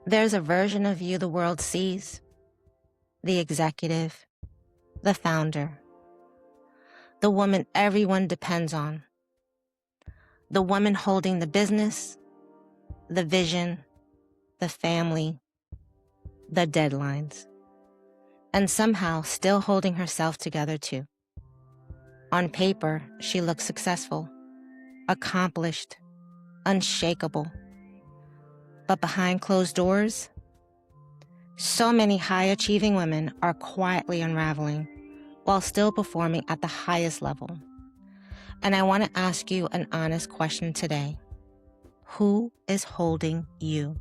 There's a version of you the world sees, the executive, the founder, the woman everyone depends on, the woman holding the business, the vision, the family, the deadlines, and somehow still holding herself together too. On paper, she looks successful, accomplished, unshakable. But behind closed doors, so many high-achieving women are quietly unraveling while still performing at the highest level. And I want to ask you an honest question today. Who is holding you?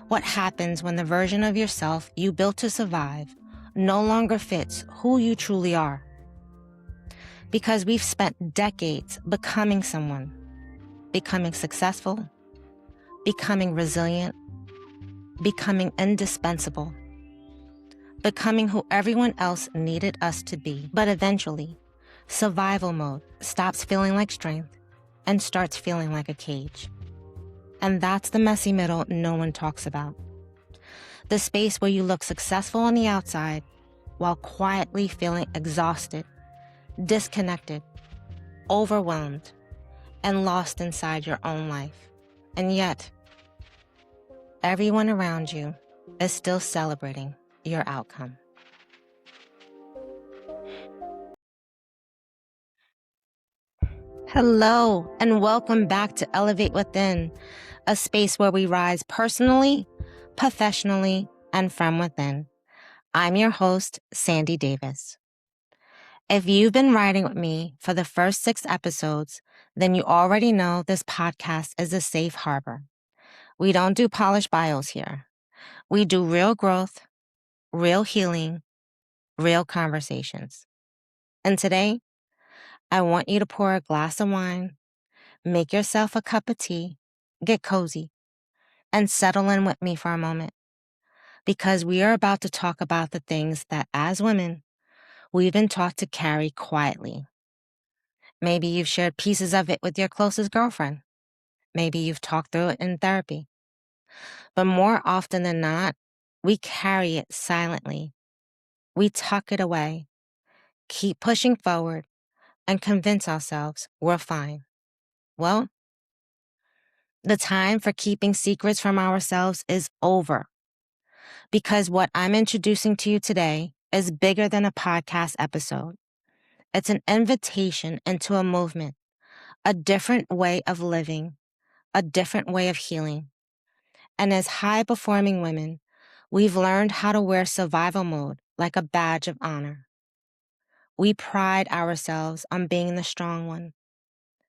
What happens when the version of yourself you built to survive no longer fits who you truly are? Because we've spent decades becoming someone, becoming successful, becoming resilient, becoming indispensable, becoming who everyone else needed us to be. But eventually, survival mode stops feeling like strength and starts feeling like a cage. And that's the messy middle no one talks about. The space where you look successful on the outside while quietly feeling exhausted, disconnected, overwhelmed, and lost inside your own life. And yet, everyone around you is still celebrating your outcome. Hello, and welcome back to Elevate Within, a space where we rise personally, professionally, and from within. I'm your host, Sandy Davis. If you've been riding with me for the first 6 episodes, then you already know this podcast is a safe harbor. We don't do polished bios here. We do real growth, real healing, real conversations. And today, I want you to pour a glass of wine, make yourself a cup of tea, get cozy, and settle in with me for a moment. Because we are about to talk about the things that, as women, we've been taught to carry quietly. Maybe you've shared pieces of it with your closest girlfriend. Maybe you've talked through it in therapy. But more often than not, we carry it silently. We tuck it away, keep pushing forward, and convince ourselves we're fine. Well, the time for keeping secrets from ourselves is over. Because what I'm introducing to you today is bigger than a podcast episode. It's an invitation into a movement, a different way of living, a different way of healing. And as high-performing women, we've learned how to wear survival mode like a badge of honor. We pride ourselves on being the strong one,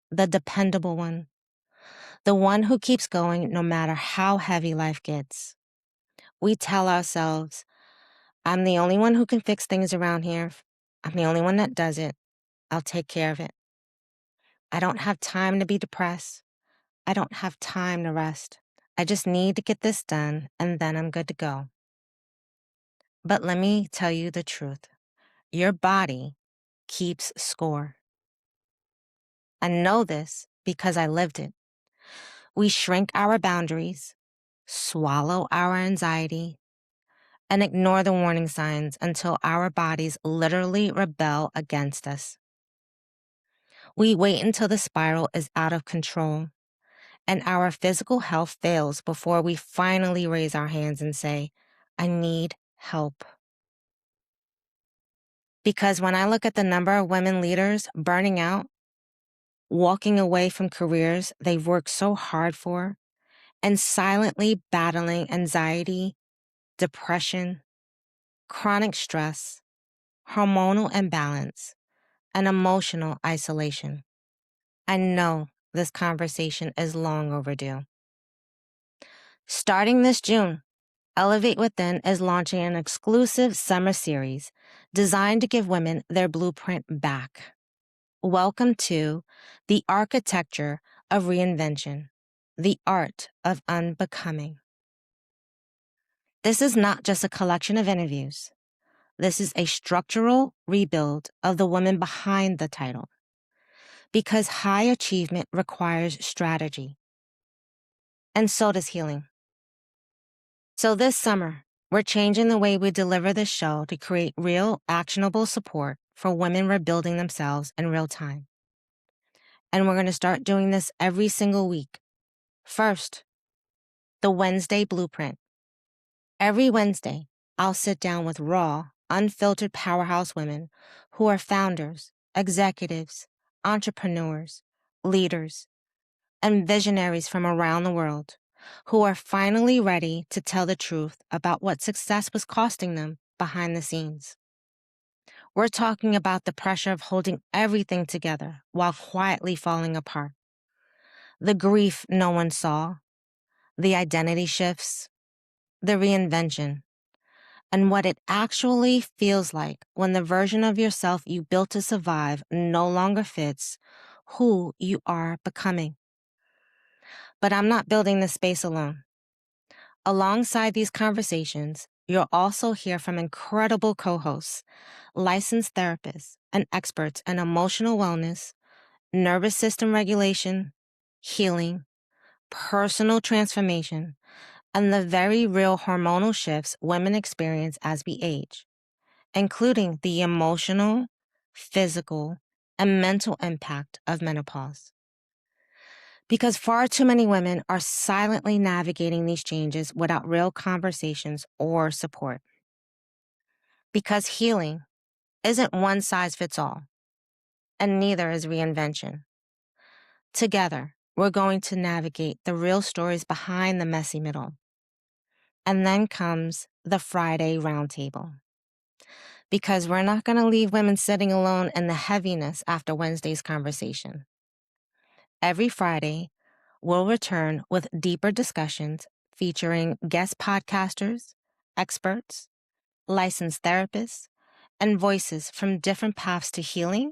the dependable one, the one who keeps going no matter how heavy life gets. We tell ourselves, I'm the only one who can fix things around here. I'm the only one that does it. I'll take care of it. I don't have time to be depressed. I don't have time to rest. I just need to get this done, and then I'm good to go. But let me tell you the truth. Your body keeps score. I know this because I lived it. We shrink our boundaries, swallow our anxiety, and ignore the warning signs until our bodies literally rebel against us. We wait until the spiral is out of control and our physical health fails before we finally raise our hands and say, I need help. Because when I look at the number of women leaders burning out, walking away from careers they've worked so hard for, and silently battling anxiety, depression, chronic stress, hormonal imbalance, and emotional isolation, I know this conversation is long overdue. Starting this June, Elevate Within is launching an exclusive summer series designed to give women their blueprint back. Welcome to the Architecture of Reinvention, the Art of Unbecoming. This is not just a collection of interviews. This is a structural rebuild of the woman behind the title. Because high achievement requires strategy. And so does healing. So this summer, we're changing the way we deliver this show to create real, actionable support for women rebuilding themselves in real time. And we're going to start doing this every single week. First, the Wednesday Blueprint. Every Wednesday, I'll sit down with raw, unfiltered powerhouse women who are founders, executives, entrepreneurs, leaders, and visionaries from around the world who are finally ready to tell the truth about what success was costing them behind the scenes. We're talking about the pressure of holding everything together while quietly falling apart, the grief no one saw, the identity shifts, the reinvention, and what it actually feels like when the version of yourself you built to survive no longer fits who you are becoming. But I'm not building this space alone. Alongside these conversations, you'll also hear from incredible co-hosts, licensed therapists, and experts in emotional wellness, nervous system regulation, healing, personal transformation, and the very real hormonal shifts women experience as we age, including the emotional, physical, and mental impact of menopause. Because far too many women are silently navigating these changes without real conversations or support. Because healing isn't one size fits all, and neither is reinvention. Together, we're going to navigate the real stories behind the messy middle. And then comes the Friday Roundtable. Because we're not going to leave women sitting alone in the heaviness after Wednesday's conversation. Every Friday, we'll return with deeper discussions featuring guest podcasters, experts, licensed therapists, and voices from different paths to healing,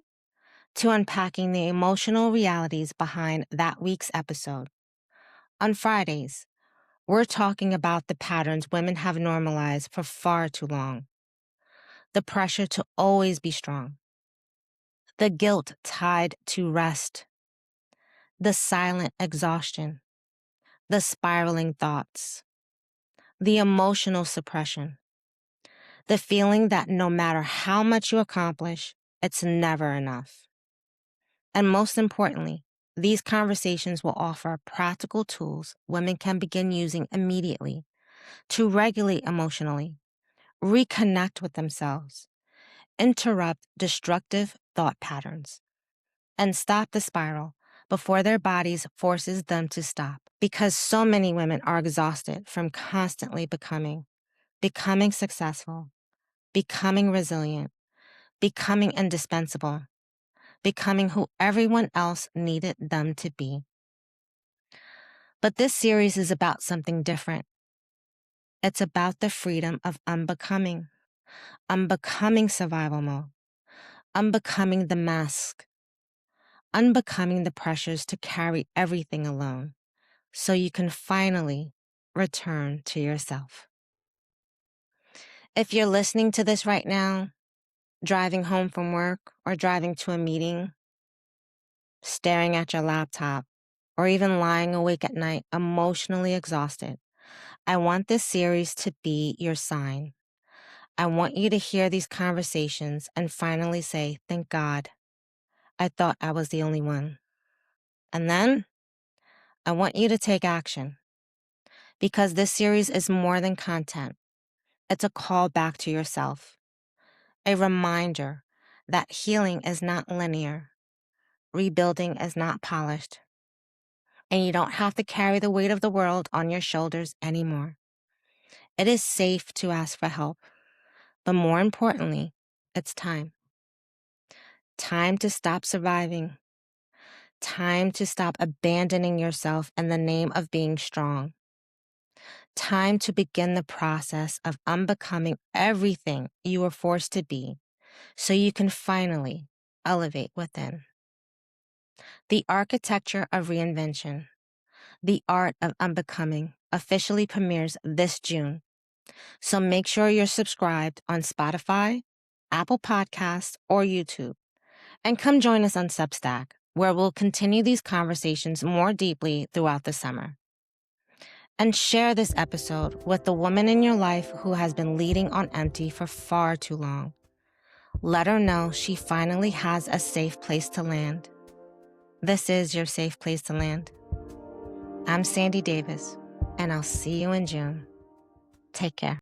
to unpacking the emotional realities behind that week's episode. On Fridays, we're talking about the patterns women have normalized for far too long. The pressure to always be strong. The guilt tied to rest. The silent exhaustion. The spiraling thoughts. The emotional suppression. The feeling that no matter how much you accomplish, it's never enough. And most importantly, these conversations will offer practical tools women can begin using immediately to regulate emotionally, reconnect with themselves, interrupt destructive thought patterns, and stop the spiral before their bodies forces them to stop. Because so many women are exhausted from constantly becoming successful, becoming resilient, becoming indispensable, becoming who everyone else needed them to be. But this series is about something different. It's about the freedom of unbecoming survival mode, unbecoming the mask, unbecoming the pressures to carry everything alone, so you can finally return to yourself. If you're listening to this right now, driving home from work or driving to a meeting, staring at your laptop, or even lying awake at night emotionally exhausted, I want this series to be your sign. I want you to hear these conversations and finally say, thank God, I thought I was the only one. And then I want you to take action, because this series is more than content. It's a call back to yourself, a reminder that healing is not linear, rebuilding is not polished, and you don't have to carry the weight of the world on your shoulders anymore. It is safe to ask for help, but more importantly, it's time. Time to stop surviving. Time to stop abandoning yourself in the name of being strong. Time to begin the process of unbecoming everything you were forced to be, so you can finally elevate within. The Architecture of Reinvention, the Art of Unbecoming, officially premieres this June. So make sure you're subscribed on Spotify, Apple Podcasts, or YouTube. And come join us on Substack, where we'll continue these conversations more deeply throughout the summer. And share this episode with the woman in your life who has been leading on empty for far too long. Let her know she finally has a safe place to land. This is your safe place to land. I'm Sandy Davis, and I'll see you in June. Take care.